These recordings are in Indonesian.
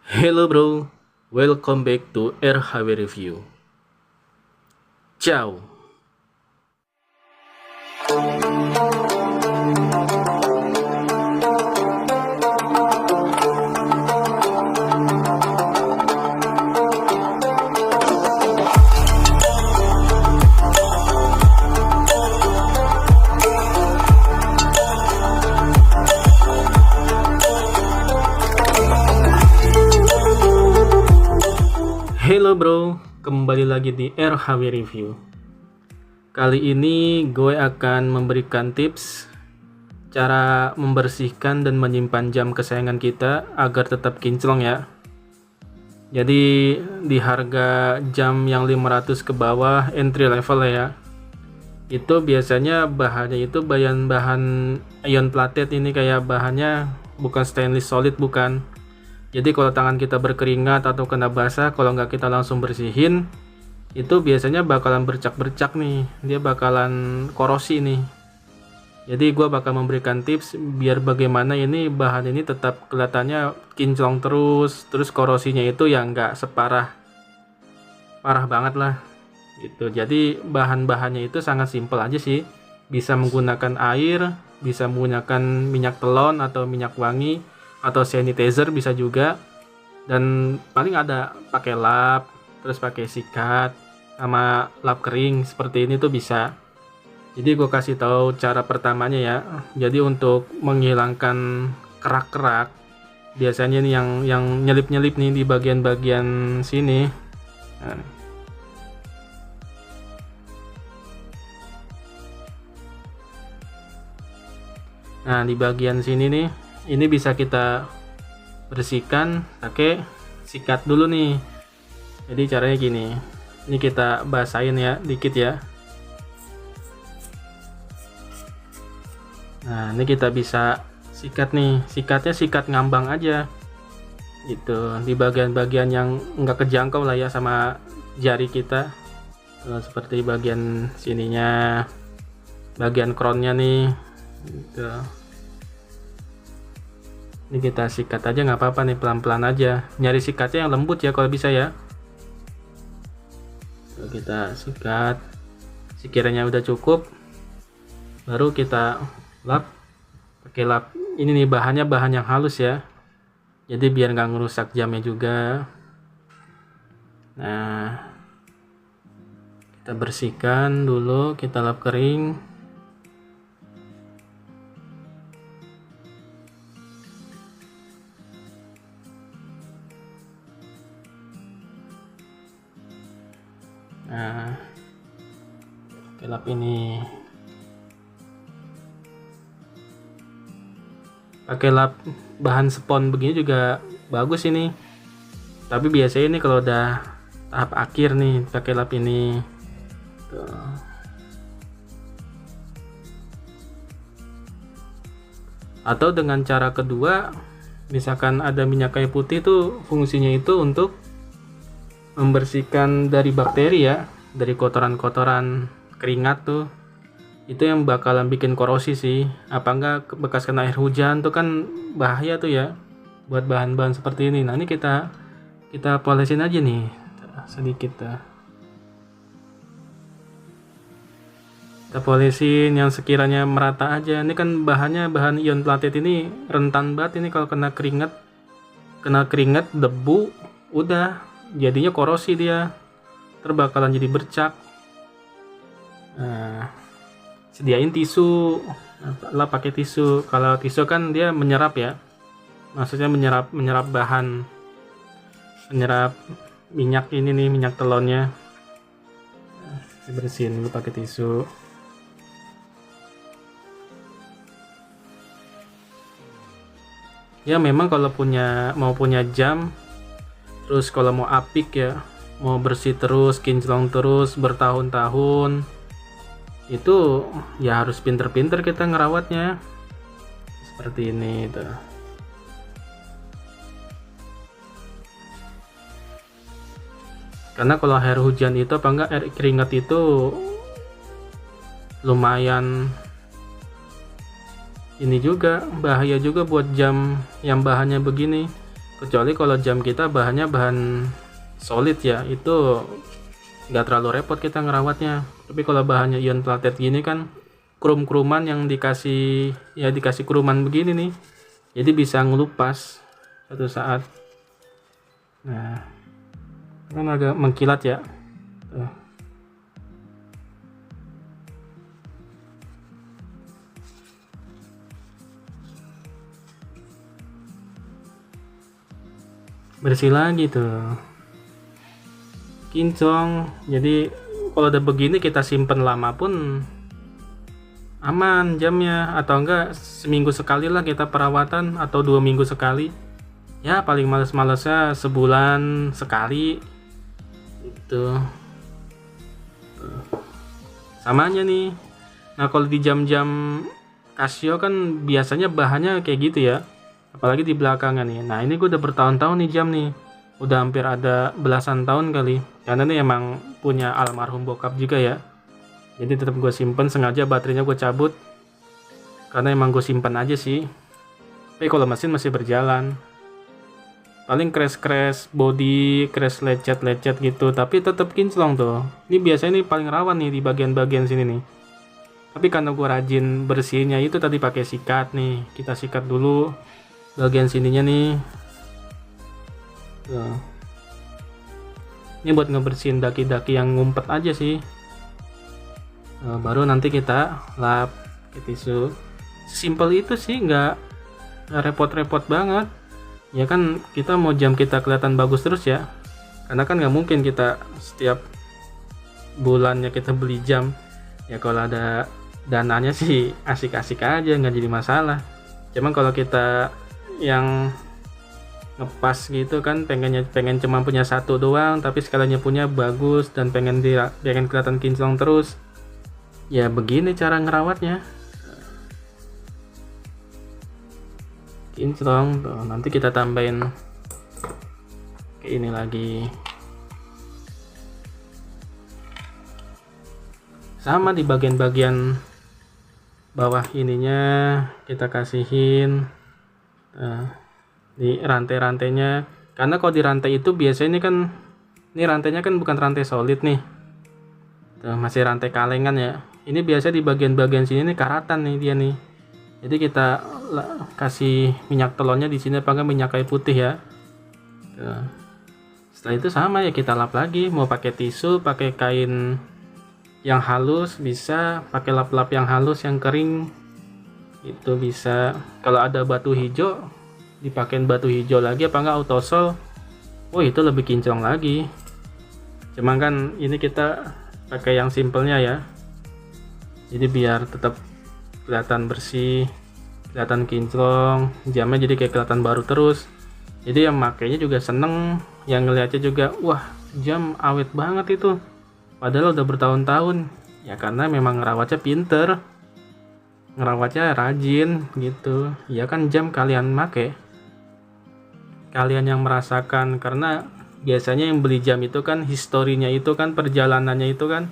Hello bro, welcome back to RHW Review. Ciao. Hello bro, kembali lagi di RHW Review. Kali ini gue akan memberikan tips cara membersihkan dan menyimpan jam kesayangan kita agar tetap kinclong ya. Jadi di harga jam yang 500 ke bawah entry level ya, itu biasanya bahannya itu bahan ion plated. Ini kayak bahannya bukan stainless solid, bukan. Jadi kalau tangan kita berkeringat atau kena basah, kalau nggak kita langsung bersihin, itu biasanya bakalan bercak-bercak nih, dia bakalan korosi nih. Jadi gue bakal memberikan tips biar bagaimana ini bahan ini tetap kelihatannya kinclong terus korosinya itu yang nggak parah banget lah gitu. Jadi bahan-bahannya itu sangat simpel aja sih, bisa menggunakan air, bisa menggunakan minyak telon atau minyak wangi, atau sanitizer bisa juga, dan paling ada pakai lap, terus pakai sikat sama lap kering seperti ini tuh bisa. Jadi gue kasih tahu cara pertamanya ya. Jadi untuk menghilangkan kerak-kerak, biasanya nih yang nyelip-nyelip nih di bagian-bagian sini. Nah, di bagian sini nih, ini bisa kita bersihkan pakai sikat dulu nih. Jadi caranya gini, ini kita basahin ya dikit ya. Nah, ini kita bisa sikat nih, sikatnya sikat ngambang aja gitu, di bagian-bagian yang nggak kejangkau lah ya sama jari kita. Seperti bagian sininya, bagian crownnya nih gitu. Ini kita sikat aja, nggak apa-apa nih, pelan-pelan aja, nyari sikatnya yang lembut ya kalau bisa ya. Kita sikat, sekiranya udah cukup baru kita lap pakai lap. Ini nih bahannya bahan yang halus ya, jadi biar nggak ngerusak jamnya juga. Nah, kita bersihkan dulu, kita lap kering. Nah, pakai lap ini, pakai lap bahan spons begini juga bagus ini. Tapi biasanya ini kalau udah tahap akhir nih pakai lap ini. Tuh. Atau dengan cara kedua, misalkan ada minyak kayu putih tuh, fungsinya itu untuk membersihkan dari bakteri ya, dari kotoran-kotoran keringat tuh. Itu yang bakalan bikin korosi sih. Apa enggak bekas kena air hujan tuh kan bahaya tuh ya buat bahan-bahan seperti ini. Nah, ini kita polesin aja nih sedikit. Kita polesin yang sekiranya merata aja. Ini kan bahannya bahan ion plated, ini rentan banget ini kalau kena keringat debu, udah jadinya korosi dia, terbakalan jadi bercak. Nah, sediain tisu lah, pakai tisu. Kalau tisu kan dia menyerap ya, maksudnya menyerap bahan, menyerap minyak ini nih, minyak telonnya. Bersihin dulu pakai tisu. Ya memang kalau mau punya jam, terus kalau mau apik ya, mau bersih terus, kinclong terus bertahun-tahun, itu ya harus pinter-pinter kita ngerawatnya seperti ini tuh. Karena kalau air hujan itu apa enggak air keringat itu lumayan ini juga bahaya juga buat jam yang bahannya begini. Kecuali kalau jam kita bahannya bahan solid ya, itu nggak terlalu repot kita ngerawatnya. Tapi kalau bahannya ion plated gini kan krum-kruman yang dikasih kruman begini nih, jadi bisa ngelupas suatu saat. Nah, kan agak mengkilat ya. Tuh. Bersih lagi tuh kinclong. Jadi kalau udah begini kita simpen lama pun aman jamnya, atau enggak seminggu sekali lah kita perawatan, atau 2 minggu sekali ya, paling males-malesnya sebulan sekali itu samanya nih. Nah kalau di jam-jam Casio kan biasanya bahannya kayak gitu ya, apalagi di belakangan nih. Nah ini gue udah bertahun-tahun nih jam nih, udah hampir ada belasan tahun kali, karena ini emang punya almarhum bokap juga ya, jadi tetap gue simpen. Sengaja baterainya gue cabut karena emang gue simpen aja sih. Tapi kalau mesin masih berjalan, paling crash body, crash lecet gitu, tapi tetap kinclong tuh. Ini biasanya nih paling rawan nih di bagian-bagian sini nih. Tapi karena gue rajin bersihnya itu tadi pakai sikat nih, kita sikat dulu bagian sininya nih. Tuh. Ini buat ngebersihin daki-daki yang ngumpet aja sih. Nah, baru nanti kita lap ke tisu. Simple itu sih, nggak repot-repot banget. Ya kan kita mau jam kita kelihatan bagus terus ya. Karena kan nggak mungkin kita setiap bulannya kita beli jam. Ya kalau ada dananya sih asik-asik aja, nggak jadi masalah. Cuman kalau kita yang ngepas gitu kan, pengen cuma punya satu doang, tapi sekalinya punya bagus dan pengen kelihatan kinclong terus, ya begini cara ngerawatnya. Kinclong tuh, nanti kita tambahin kayak ini lagi. Sama di bagian-bagian bawah ininya kita kasihin di rantai-rantainya, karena kalau di rantai itu biasanya ini rantainya kan bukan rantai solid nih. Tuh, masih rantai kalengan ya. Ini biasa di bagian-bagian sini nih karatan nih dia nih. Jadi kita kasih minyak telonnya di sini, apa minyak kayu putih ya. Tuh. Setelah itu sama ya, kita lap lagi. Mau pakai tisu, pakai kain yang halus bisa, pakai lap-lap yang halus, yang kering itu bisa. Kalau ada batu hijau, dipakein batu hijau lagi, apa enggak autosol. Oh itu lebih kinclong lagi. Cuman kan ini kita pakai yang simpelnya ya, jadi biar tetap kelihatan bersih, kelihatan kinclong, jamnya jadi kayak kelihatan baru terus. Jadi yang makainya juga seneng, yang ngeliatnya juga wah jam awet banget itu, padahal udah bertahun-tahun ya, karena memang ngerawatnya pinter, ngerawatnya rajin gitu ya kan. Jam kalian make, kalian yang merasakan, karena biasanya yang beli jam itu kan historinya itu kan, perjalanannya itu kan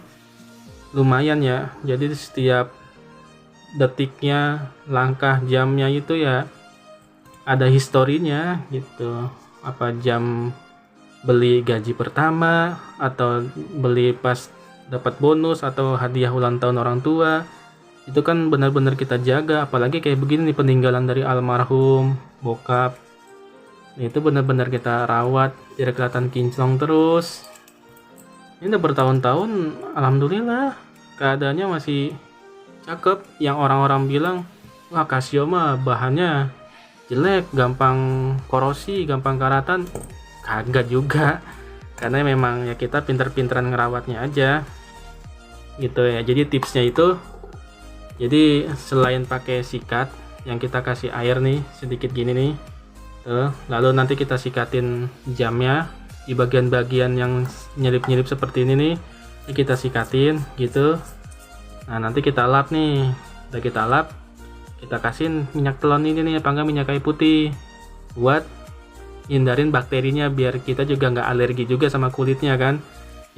lumayan ya. Jadi setiap detiknya, langkah jamnya itu ya ada historinya gitu. Apa jam beli gaji pertama, atau beli pas dapat bonus, atau hadiah ulang tahun orang tua, itu kan benar-benar kita jaga. Apalagi kayak begini nih, peninggalan dari almarhum bokap, itu benar-benar kita rawat biar kelihatan kinclong terus. Ini udah bertahun-tahun, alhamdulillah keadaannya masih cakep. Yang orang-orang bilang wah Casio mah bahannya jelek, gampang korosi, gampang karatan, kagak juga, karena memang ya kita pinter-pinteran ngerawatnya aja gitu ya. Jadi tipsnya itu, jadi selain pakai sikat yang kita kasih air nih sedikit gini nih, lalu nanti kita sikatin jamnya di bagian-bagian yang nyelip-nyelip seperti ini nih, ini kita sikatin gitu. Nah nanti kita lap nih, udah kita lap, kita kasihin minyak telon ini nih, apa enggak minyak kayu putih, buat hindarin bakterinya, biar kita juga nggak alergi juga sama kulitnya kan.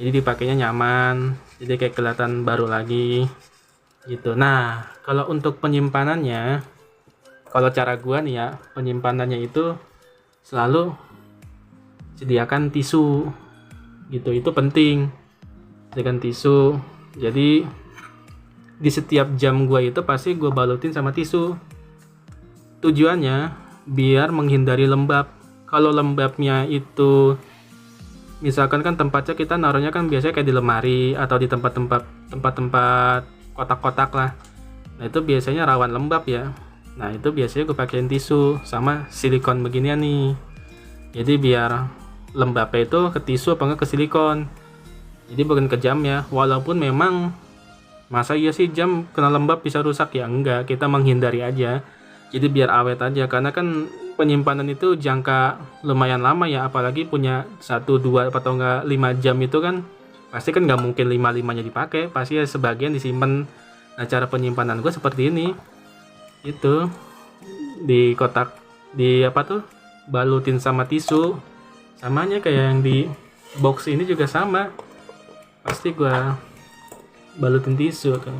Jadi dipakainya nyaman, jadi kayak kelihatan baru lagi gitu. Nah kalau untuk penyimpanannya, kalau cara gua nih ya, penyimpanannya itu selalu sediakan tisu gitu, itu penting. Sediakan tisu. Jadi di setiap jam gua itu pasti gua balutin sama tisu. Tujuannya biar menghindari lembab. Kalau lembabnya itu misalkan kan tempatnya kita naruhnya kan biasanya kayak di lemari atau di tempat-tempat kotak-kotak lah. Nah itu biasanya rawan lembab ya. Nah itu biasanya gue pakein tisu sama silikon beginian nih. Jadi biar lembabnya itu ke tisu apa enggak ke silikon. Jadi bukan ke jam ya. Walaupun memang masa iya sih jam kena lembab bisa rusak ya, enggak. Kita menghindari aja. Jadi biar awet aja, karena kan penyimpanan itu jangka lumayan lama ya, apalagi punya 1, 2 atau enggak 5 jam itu kan pasti kan nggak mungkin 5-5-nya dipakai, pasti ya sebagian disimpan. Nah cara penyimpanan gue seperti ini, itu di kotak, di apa tuh, balutin sama tisu, samanya kayak yang di box ini juga sama, pasti gue balutin tisu kan.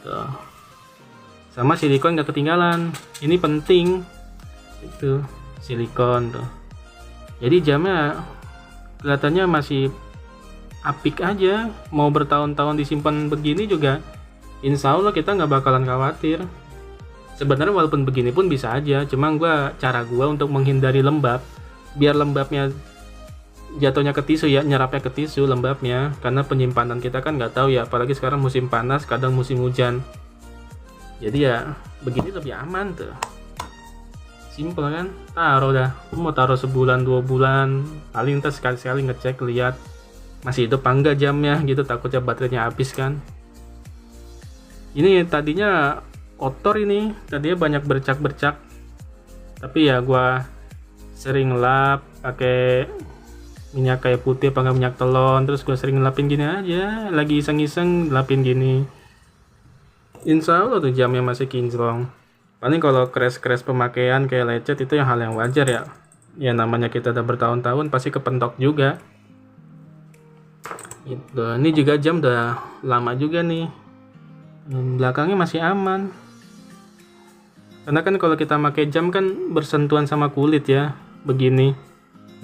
Tuh. Sama silikon nggak ketinggalan, ini penting itu silikon tuh. Jadi jamnya kelihatannya masih apik aja, mau bertahun-tahun disimpan begini juga insya Allah kita nggak bakalan khawatir. Sebenarnya walaupun begini pun bisa aja, cuma cara gue untuk menghindari lembab, biar lembabnya jatuhnya ke tisu ya, nyerapnya ke tisu lembabnya, karena penyimpanan kita kan nggak tahu ya, apalagi sekarang musim panas, kadang musim hujan. Jadi ya begini lebih aman tuh, simple kan, taruh dah, mau taruh sebulan 2 bulan, paling ntar sekali-sekali ngecek lihat masih hidup apa enggak jamnya gitu, takutnya baterainya habis kan. Ini tadinya kotor, ini tadinya banyak bercak-bercak, tapi ya gua sering lap pakai minyak kayak putih apa enggak minyak telon, terus gua sering lapin gini aja, lagi iseng-iseng lapin gini. Insya Allah tuh jamnya masih kinclong. Paling kalau crash pemakaian kayak lecet itu yang hal yang wajar ya. Ya namanya kita udah bertahun-tahun pasti kepentok juga. Gitu. Ini juga jam udah lama juga nih. Belakangnya masih aman. Karena kan kalau kita pakai jam kan bersentuhan sama kulit ya, begini.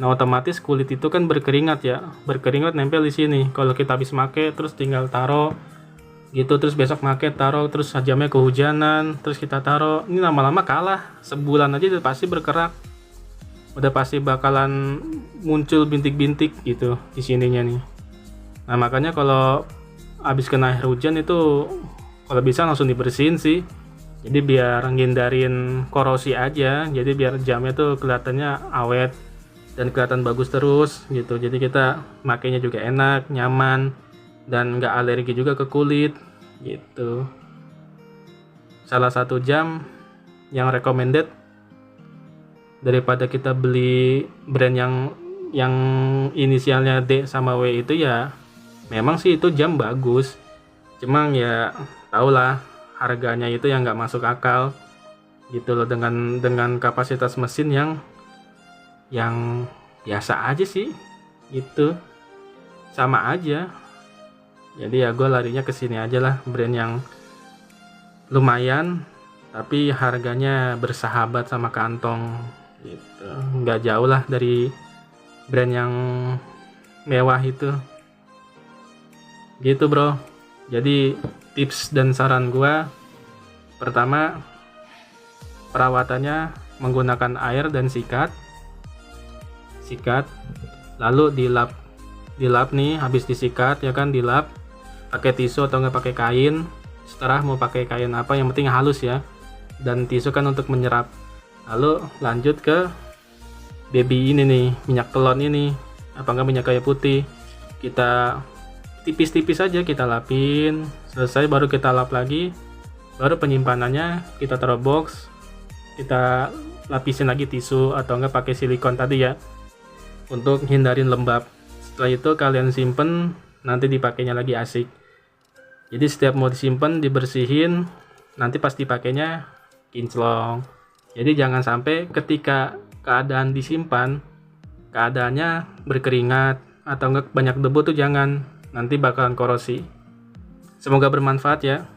Nah otomatis kulit itu kan berkeringat ya, berkeringat nempel di sini. Kalau kita habis pakai terus tinggal taruh gitu, terus besok pakai taruh, terus jamnya kehujanan, terus kita taruh, ini lama-lama kalah, sebulan aja udah pasti berkerak, udah pasti bakalan muncul bintik-bintik gitu di sininya nih. Nah makanya kalau habis kena air hujan itu kalau bisa langsung dibersihin sih, jadi biar ngindarin korosi aja, jadi biar jamnya tuh kelihatannya awet dan kelihatan bagus terus gitu. Jadi kita makainya juga enak, nyaman, dan nggak alergi juga ke kulit gitu. Salah satu jam yang recommended daripada kita beli brand yang inisialnya D sama W itu ya, memang sih itu jam bagus, cuma ya tau lah harganya itu yang nggak masuk akal gitu loh, dengan kapasitas mesin yang biasa aja sih gitu, sama aja. Jadi ya gue larinya ke sini aja lah, brand yang lumayan tapi harganya bersahabat sama kantong gitu, nggak jauh lah dari brand yang mewah itu gitu bro. Jadi tips dan saran gue, pertama perawatannya menggunakan air dan sikat, lalu dilap nih, habis disikat ya kan, dilap pakai tisu atau nggak pakai kain, setelah mau pakai kain apa yang penting halus ya, dan tisu kan untuk menyerap. Lalu lanjut ke baby ini nih, minyak telon ini apa enggak minyak kayu putih, kita tipis-tipis aja kita lapin, selesai baru kita lap lagi, baru penyimpanannya kita taruh box, kita lapisin lagi tisu atau enggak pakai silikon tadi ya untuk hindarin lembab. Setelah itu kalian simpen, nanti dipakainya lagi asik. Jadi setiap mau disimpan dibersihin, nanti pas dipakainya kinclong. Jadi jangan sampai ketika keadaan disimpan keadaannya berkeringat atau enggak banyak debu tuh jangan, nanti bakalan korosi. Semoga bermanfaat ya.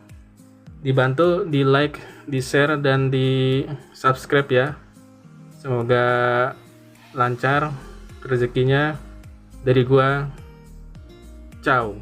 Dibantu di like, di share, dan di subscribe ya. Semoga lancar rezekinya. Dari gua, ciao.